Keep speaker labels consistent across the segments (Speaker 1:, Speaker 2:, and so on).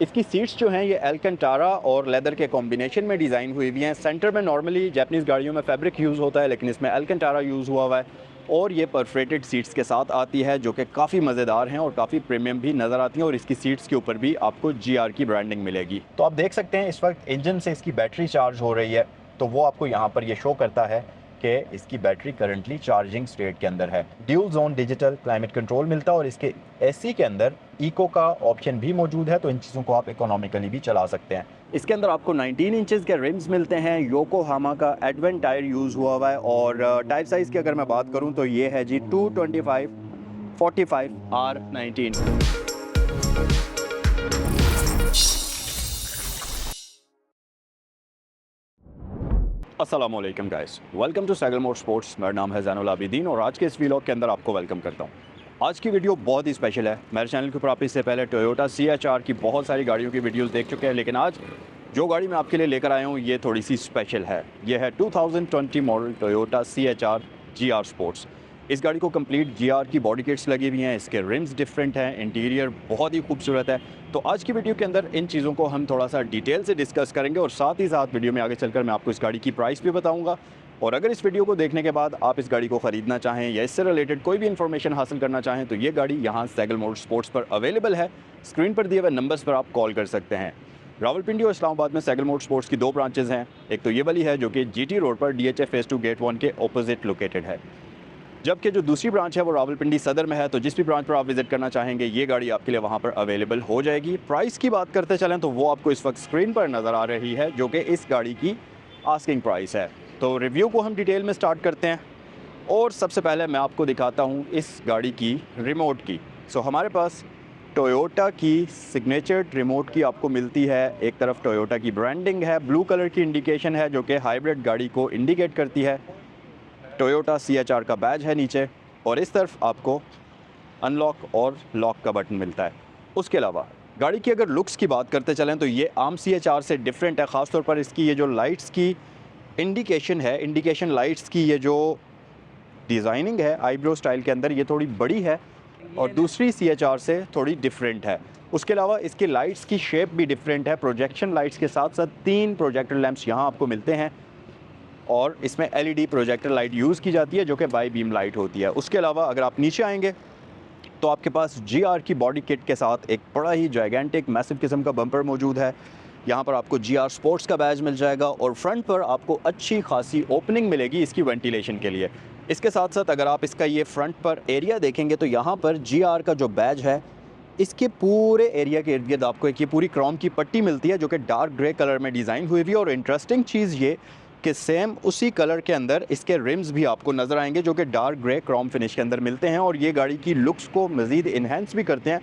Speaker 1: इसकी सीट्स जो हैं ये एल्कंटारा और लेदर के कॉम्बिनेशन में डिज़ाइन हुई हुई हैं। सेंटर में नॉर्मली जापानीज़ गाड़ियों में फैब्रिक यूज़ होता है, लेकिन इसमें एल्कंटारा यूज़ हुआ है और ये परफोरेटेड सीट्स के साथ आती है जो कि काफ़ी मज़ेदार हैं और काफ़ी प्रीमियम भी नज़र आती हैं। और इसकी सीट्स के ऊपर भी आपको GR की ब्रांडिंग मिलेगी। तो आप देख सकते हैं इस वक्त इंजन से इसकी बैटरी चार्ज हो रही है, तो वो आपको यहाँ पर ये शो करता है कि इसकी बैटरी करंटली चार्जिंग स्टेट के अंदर है। Dual zone digital climate control मिलता है और इसके एसी के अंदर इको का ऑप्शन भी मौजूद है, तो इन चीज़ों को आप इकोनॉमिकली भी चला सकते हैं। इसके अंदर आपको 19 इंचेस के रिम्स मिलते हैं। योकोहामा का एडवेंट टायर यूज़ हुआ है और टायर साइज़ की अगर मैं बात करूं तो ये है जी 225/45 R19। अस्सलामुअलैकुम guys, welcome to Saigal motor sports. मेरा नाम है ज़ैनुल आबिदीन और आज के इस व्लॉग के अंदर आपको वेलकम करता हूँ। आज की वीडियो बहुत ही स्पेशल है। मेरे चैनल के ऊपर आप इससे पहले टोयोटा CHR की बहुत सारी गाड़ियों की वीडियोस देख चुके हैं, लेकिन आज जो गाड़ी मैं आपके लिए लेकर आया हूँ ये थोड़ी सी स्पेशल है। ये है 2020 model Toyota CHR GR sports. इस गाड़ी को कंप्लीट GR की बॉडी किट्स लगी हुई हैं, इसके रिम्स डिफरेंट हैं, इंटीरियर बहुत ही खूबसूरत है। तो आज की वीडियो के अंदर इन चीज़ों को हम थोड़ा सा डिटेल से डिस्कस करेंगे और साथ ही साथ वीडियो में आगे चलकर मैं आपको इस गाड़ी की प्राइस भी बताऊंगा। और अगर इस वीडियो को देखने के बाद आप इस गाड़ी को ख़रीदना चाहें या इससे रिलेटेड कोई भी इन्फॉर्मेशन हासिल करना चाहें तो ये गाड़ी यहाँ सैगल मोटर स्पोर्ट्स पर अवेलेबल है। स्क्रीन पर दिए हुए नंबर्स पर आप कॉल कर सकते हैं। रावलपिंडी और इस्लामाबाद में सैगल मोटर स्पोर्ट्स की दो ब्रांचेज़ हैं। एक तो ये वाली है जो कि GT रोड पर DHA फेज़ 2 गेट 1 के ऑपोजिट लोकेटेड है, जबकि जो दूसरी ब्रांच है वो रावलपिंडी सदर में है। तो जिस भी ब्रांच पर आप विजिट करना चाहेंगे ये गाड़ी आपके लिए वहाँ पर अवेलेबल हो जाएगी। प्राइस की बात करते चलें तो वो आपको इस वक्त स्क्रीन पर नज़र आ रही है जो कि इस गाड़ी की आस्किंग प्राइस है। तो रिव्यू को हम डिटेल में स्टार्ट करते हैं और सबसे पहले मैं आपको दिखाता हूँ इस गाड़ी की रिमोट की। हमारे पास टोयोटा की सिग्नेचर रिमोट की आपको मिलती है। एक तरफ टोयोटा की ब्रांडिंग है, ब्लू कलर की इंडिकेशन है जो कि हाइब्रिड गाड़ी को इंडिकेट करती है। टोयोटा CHR का बैज है नीचे और इस तरफ आपको अनलॉक और लॉक का बटन मिलता है। उसके अलावा गाड़ी की अगर लुक्स की बात करते चलें तो ये आम CHR से डिफरेंट है। ख़ासतौर पर इसकी ये जो लाइट्स की इंडिकेशन है, इंडिकेशन लाइट्स की ये जो डिज़ाइनिंग है आईब्रो स्टाइल के अंदर, ये थोड़ी बड़ी है और दूसरी CHR से थोड़ी डिफरेंट है। उसके अलावा इसकी लाइट्स की शेप भी डिफरेंट है। प्रोजेक्शन लाइट्स के साथ साथ 3 प्रोजेक्टर लैंप्स यहाँ आपको मिलते हैं और इसमें LED प्रोजेक्टर लाइट यूज़ की जाती है जो कि बाई बीम लाइट होती है। उसके अलावा अगर आप नीचे आएंगे तो आपके पास GR की बॉडी किट के साथ एक बड़ा ही जाइगेंटिक मैसिव किस्म का बम्पर मौजूद है। यहाँ पर आपको GR स्पोर्ट्स का बैज मिल जाएगा और फ्रंट पर आपको अच्छी खासी ओपनिंग मिलेगी इसकी वेंटिलेशन के लिए। इसके साथ साथ अगर आप इसका ये फ्रंट पर एरिया देखेंगे तो यहाँ पर GR का जो बैज है इसके पूरे एरिया के इर्द गिर्द आपको एक ये पूरी क्रोम की पट्टी मिलती है जो कि डार्क ग्रे कलर में डिज़ाइन हुई हुई है। और इंटरेस्टिंग चीज़ ये कि सेम उसी कलर के अंदर इसके रिम्स भी आपको नज़र आएंगे जो कि डार्क ग्रे क्रोम फिनिश के अंदर मिलते हैं और ये गाड़ी की लुक्स को मज़ीद इन्हेंस भी करते हैं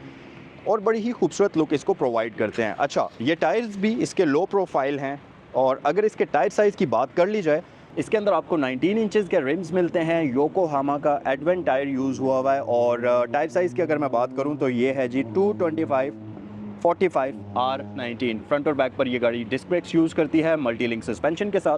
Speaker 1: और बड़ी ही खूबसूरत लुक इसको प्रोवाइड करते हैं। अच्छा, ये टायर्स भी इसके लो प्रोफाइल हैं और अगर इसके टायर साइज़ की बात कर ली जाए इसके अंदर आपको 19 इंचेस के रिम्स मिलते हैं। योकोहामा का एडवेंट टायर यूज़ हुआ है और टायर साइज़ की अगर मैं बात करूँ तो ये है जी 225/45 R19। फ्रंट और बैक पर ये गाड़ी डिस्क ब्रेक्स यूज़ करती है मल्टी लिंक सस्पेंशन के साथ।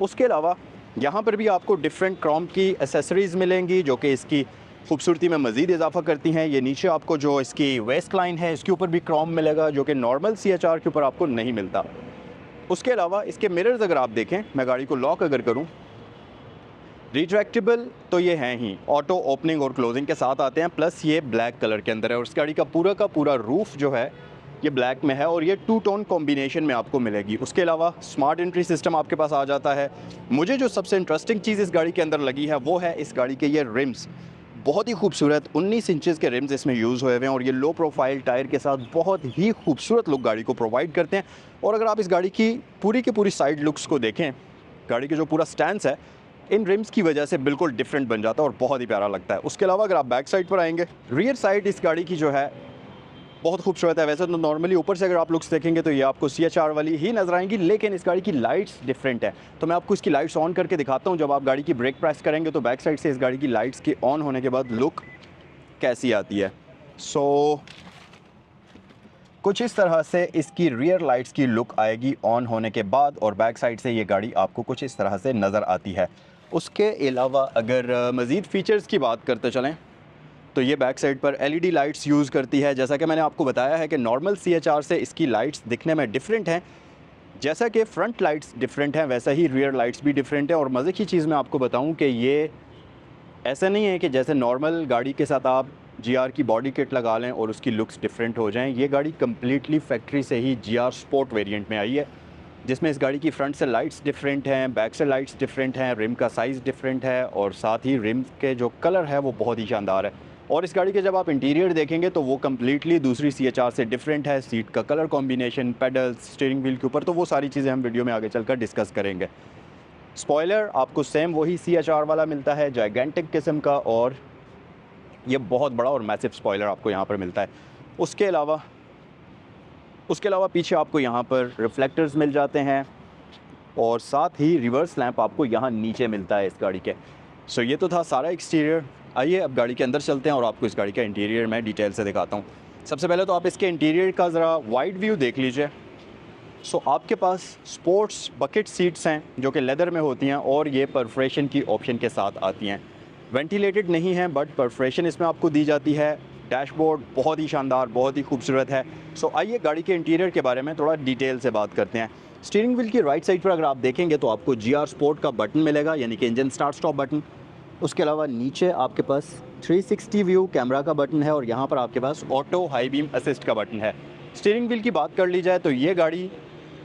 Speaker 1: उसके अलावा यहाँ पर भी आपको डिफरेंट क्रोम की एसेसरीज़ मिलेंगी जो कि इसकी खूबसूरती में मज़ीद इजाफा करती हैं। ये नीचे आपको जो इसकी वेस्ट लाइन है इसके ऊपर भी क्रोम मिलेगा जो कि नॉर्मल CHR के ऊपर आपको नहीं मिलता। उसके अलावा इसके मिरर्स अगर आप देखें, मैं गाड़ी को लॉक अगर करूं, रिट्रैक्टेबल तो ये हैं ही, ऑटो ओपनिंग और क्लोजिंग के साथ आते हैं, प्लस ये ब्लैक कलर के अंदर है और इस गाड़ी का पूरा रूफ़ जो है ये ब्लैक में है और ये 2 टोन कॉम्बिनेशन में आपको मिलेगी। उसके अलावा स्मार्ट एंट्री सिस्टम आपके पास आ जाता है। मुझे जो सबसे इंटरेस्टिंग चीज़ इस गाड़ी के अंदर लगी है वो है इस गाड़ी के ये रिम्स। बहुत ही खूबसूरत 19 इंचेस के रिम्स इसमें यूज़ हुए हैं और ये लो प्रोफाइल टायर के साथ बहुत ही खूबसूरत लुक गाड़ी को प्रोवाइड करते हैं। और अगर आप इस गाड़ी की पूरी साइड लुक्स को देखें, गाड़ी के जो पूरा स्टैंस है इन रिम्स की वजह से बिल्कुल डिफरेंट बन जाता है और बहुत ही प्यारा लगता है। उसके अलावा अगर आप बैक साइड पर आएंगे, रियर साइड इस गाड़ी की जो है बहुत खूबसूरत है। वैसे तो नॉर्मली ऊपर से अगर आप लुक्स देखेंगे तो ये आपको CHR वाली ही नज़र आएंगी, लेकिन इस गाड़ी की लाइट्स डिफरेंट है। तो मैं आपको इसकी लाइट्स ऑन करके दिखाता हूँ। जब आप गाड़ी की ब्रेक प्रेस करेंगे तो बैक साइड से इस गाड़ी की लाइट्स के ऑन होने के बाद लुक कैसी आती है। कुछ इस तरह से इसकी रियर लाइट्स की लुक आएगी ऑन होने के बाद और बैक साइड से ये गाड़ी आपको कुछ इस तरह से नज़र आती है। उसके अलावा अगर मज़ीद फ़ीचर्स की बात करते चलें तो ये बैक साइड पर LED लाइट्स यूज़ करती है। जैसा कि मैंने आपको बताया है कि नॉर्मल CHR से इसकी लाइट्स दिखने में डिफरेंट हैं। जैसा कि फ्रंट लाइट्स डिफरेंट हैं वैसा ही रियर लाइट्स भी डिफरेंट है। और मज़े की चीज़ मैं आपको बताऊं कि ये ऐसा नहीं है कि जैसे नॉर्मल गाड़ी के साथ आप GR की बॉडी किट लगा लें और उसकी लुक्स डिफरेंट हो जाएं। ये गाड़ी कम्प्लीटली फैक्ट्री से ही GR स्पोर्ट वेरिएंट में आई है, जिसमें इस गाड़ी की फ्रंट से लाइट्स डिफरेंट हैं, बैक से लाइट्स डिफरेंट हैं, रिम का साइज़ डिफरेंट है और साथ ही रिम के जो कलर है वो बहुत ही शानदार है। और इस गाड़ी के जब आप इंटीरियर देखेंगे तो वो कम्प्लीटली दूसरी CHR से डिफरेंट है। सीट का colour combination, pedals, steering wheel के ऊपर, तो वो सारी चीज़ें हम वीडियो में आगे चलकर डिस्कस करेंगे। स्पॉयलर आपको सेम वही CHR वाला मिलता है, जाइगेंटिक किस्म का, और ये बहुत बड़ा और मैसिव स्पॉयलर आपको यहाँ पर मिलता है। उसके अलावा पीछे आपको यहाँ पर रिफ्लेक्टर्स मिल जाते हैं और साथ ही रिवर्स लैंप आपको यहाँ नीचे मिलता है इस गाड़ी के। सो ये तो था सारा एक्सटीरियर। आइए अब गाड़ी के अंदर चलते हैं और आपको इस गाड़ी का इंटीरियर मैं डिटेल से दिखाता हूँ। सबसे पहले तो आप इसके इंटीरियर का ज़रा वाइड व्यू देख लीजिए। सो आपके पास स्पोर्ट्स बकेट सीट्स हैं जो कि लेदर में होती हैं और ये परफोरेशन की ऑप्शन के साथ आती हैं। वेंटिलेटेड नहीं है बट परफोरेशन इसमें आपको दी जाती है। डैशबोर्ड बहुत ही शानदार, बहुत ही खूबसूरत है। सो आइए गाड़ी के इंटीरियर के बारे में थोड़ा डिटेल से बात करते हैं। स्टीयरिंग व्हील की राइट साइड पर अगर आप देखेंगे तो आपको GR स्पोर्ट का बटन मिलेगा, यानी कि इंजन स्टार्ट स्टॉप बटन। उसके अलावा नीचे आपके पास 360 व्यू कैमरा का बटन है और यहाँ पर आपके पास ऑटो हाई बीम असिस्ट का बटन है। स्टीयरिंग व्हील की बात कर ली जाए तो ये गाड़ी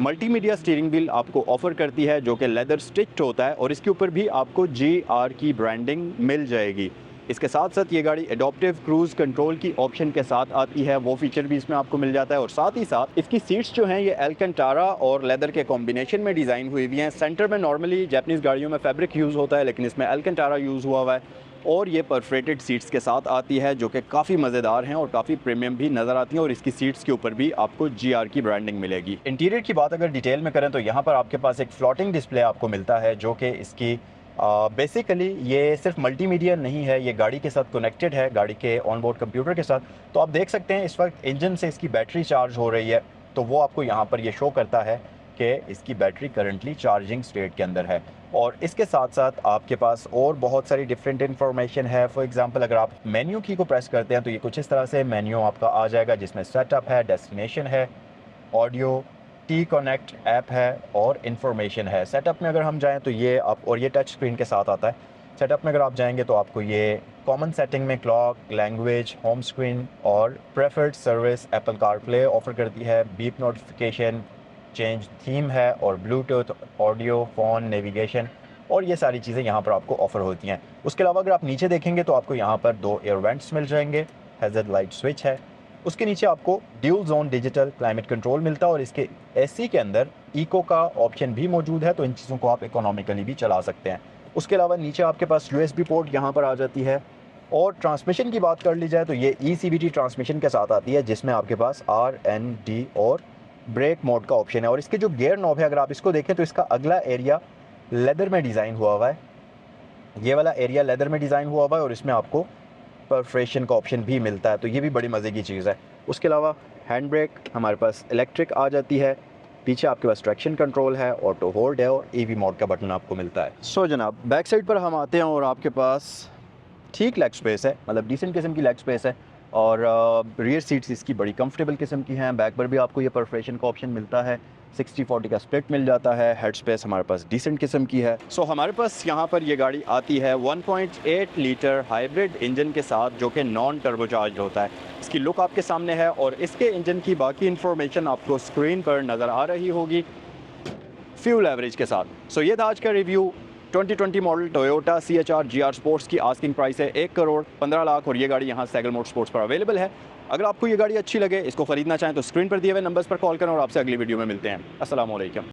Speaker 1: मल्टीमीडिया स्टीयरिंग व्हील आपको ऑफ़र करती है जो कि लेदर स्टिच्ड होता है और इसके ऊपर भी आपको GR की ब्रांडिंग मिल जाएगी। इसके साथ साथ ये गाड़ी एडॉप्टिव क्रूज़ कंट्रोल की ऑप्शन के साथ आती है, वो फीचर भी इसमें आपको मिल जाता है। और साथ ही साथ इसकी सीट्स जो हैं ये एल्कंटारा और लेदर के कॉम्बिनेशन में डिज़ाइन हुई हुई हैं। सेंटर में नॉर्मली जापानीज़ गाड़ियों में फैब्रिक यूज़ होता है, लेकिन इसमें एल्कंटारा यूज़ हुआ हुआ है और ये परफोरेटेड सीट्स के साथ आती है जो कि काफ़ी मज़ेदार हैं और काफ़ी प्रीमियम भी नज़र आती हैं। और इसकी सीट्स के ऊपर भी आपको GR की ब्रांडिंग मिलेगी। इंटीरियर की बात अगर डिटेल में करें तो यहाँ पर आपके पास एक फ्लोटिंग डिस्प्ले आपको मिलता है जो कि इसकी बेसिकली ये सिर्फ मल्टीमीडिया नहीं है, ये गाड़ी के साथ कनेक्टेड है, गाड़ी के ऑनबोर्ड कंप्यूटर के साथ। तो आप देख सकते हैं इस वक्त इंजन से इसकी बैटरी चार्ज हो रही है, तो वो आपको यहाँ पर ये शो करता है कि इसकी बैटरी करंटली चार्जिंग स्टेट के अंदर है। और इसके साथ साथ आपके पास और बहुत सारी डिफरेंट इन्फॉर्मेशन है। फॉर एग्जांपल अगर आप मेन्यू की को प्रेस करते हैं तो ये कुछ इस तरह से मेन्यू आपका आ जाएगा, जिसमें सेटअप है, डेस्टिनेशन है, ऑडियो, T-Connect ऐप है और इन्फॉर्मेशन है। सेटअप में अगर हम जाएं तो ये आप, और ये टच स्क्रीन के साथ आता है। सेटअप में अगर आप जाएंगे तो आपको ये कॉमन सेटिंग में क्लॉक, लैंग्वेज, होम स्क्रीन और preferred service Apple CarPlay offer करती है। बीप नोटिफिकेशन, चेंज थीम है और ब्लूटूथ, ऑडियो, फ़ोन, नेविगेशन और ये सारी चीज़ें यहाँ पर आपको ऑफ़र होती हैं। उसके अलावा अगर आप नीचे देखेंगे तो आपको यहाँ पर 2 एयर वेंट्स मिल जाएंगे, हैज़र्ड लाइट स्विच है। उसके नीचे आपको dual zone digital climate control मिलता है और इसके AC के अंदर इको का ऑप्शन भी मौजूद है, तो इन चीज़ों को आप इकोनॉमिकली भी चला सकते हैं। उसके अलावा नीचे आपके पास USB पोर्ट यहाँ पर आ जाती है। और ट्रांसमिशन की बात कर ली जाए तो ये ECVT ट्रांसमिशन के साथ आती है, जिसमें आपके पास RND और ब्रेक मोड का ऑप्शन है। और इसके जो गियर नॉब है अगर आप इसको देखें तो इसका अगला एरिया लेदर में डिज़ाइन हुआ हुआ है, ये वाला एरिया लेदर में डिज़ाइन हुआ हुआ है और इसमें आपको परफोरेशन का ऑप्शन भी मिलता है, तो ये भी बड़ी मज़े की चीज़ है। उसके अलावा हैंड ब्रेक हमारे पास इलेक्ट्रिक आ जाती है, पीछे आपके पास ट्रैक्शन कंट्रोल है, ऑटो होल्ड है और EV मोड का बटन आपको मिलता है। सो जनाब बैक साइड पर हम आते हैं और आपके पास ठीक लेग स्पेस है, मतलब डिसेंट किस्म की लेग स्पेस है और रियर सीट्स इसकी बड़ी कंफर्टेबल किस्म की हैं। बैक पर भी आपको ये परफोरेशन का ऑप्शन मिलता है, 60-40 का स्प्लिट मिल जाता है। हेड स्पेस हमारे पास डिसेंट किस्म की है। सो हमारे पास यहाँ पर ये गाड़ी आती है 1.8 लीटर हाइब्रिड इंजन के साथ जो कि नॉन टर्बोचार्ज होता है। इसकी लुक आपके सामने है और इसके इंजन की बाकी इन्फॉर्मेशन आपको स्क्रीन पर नज़र आ रही होगी फ्यूल एवरेज के साथ। सो ये था आज का review. 2020 model Toyota CHR GR sports की आस्किंग प्राइस है 1,15,00,000 और ये गाड़ी यहाँ सैगल मोटर स्पोर्ट्स पर अवेलेबल है। अगर आपको ये गाड़ी अच्छी लगे, इसको ख़रीदना चाहें तो स्क्रीन पर दिए हुए नंबर्स पर कॉल करें और आपसे अगली वीडियो में मिलते हैं। अस्सलाम वालेकुम।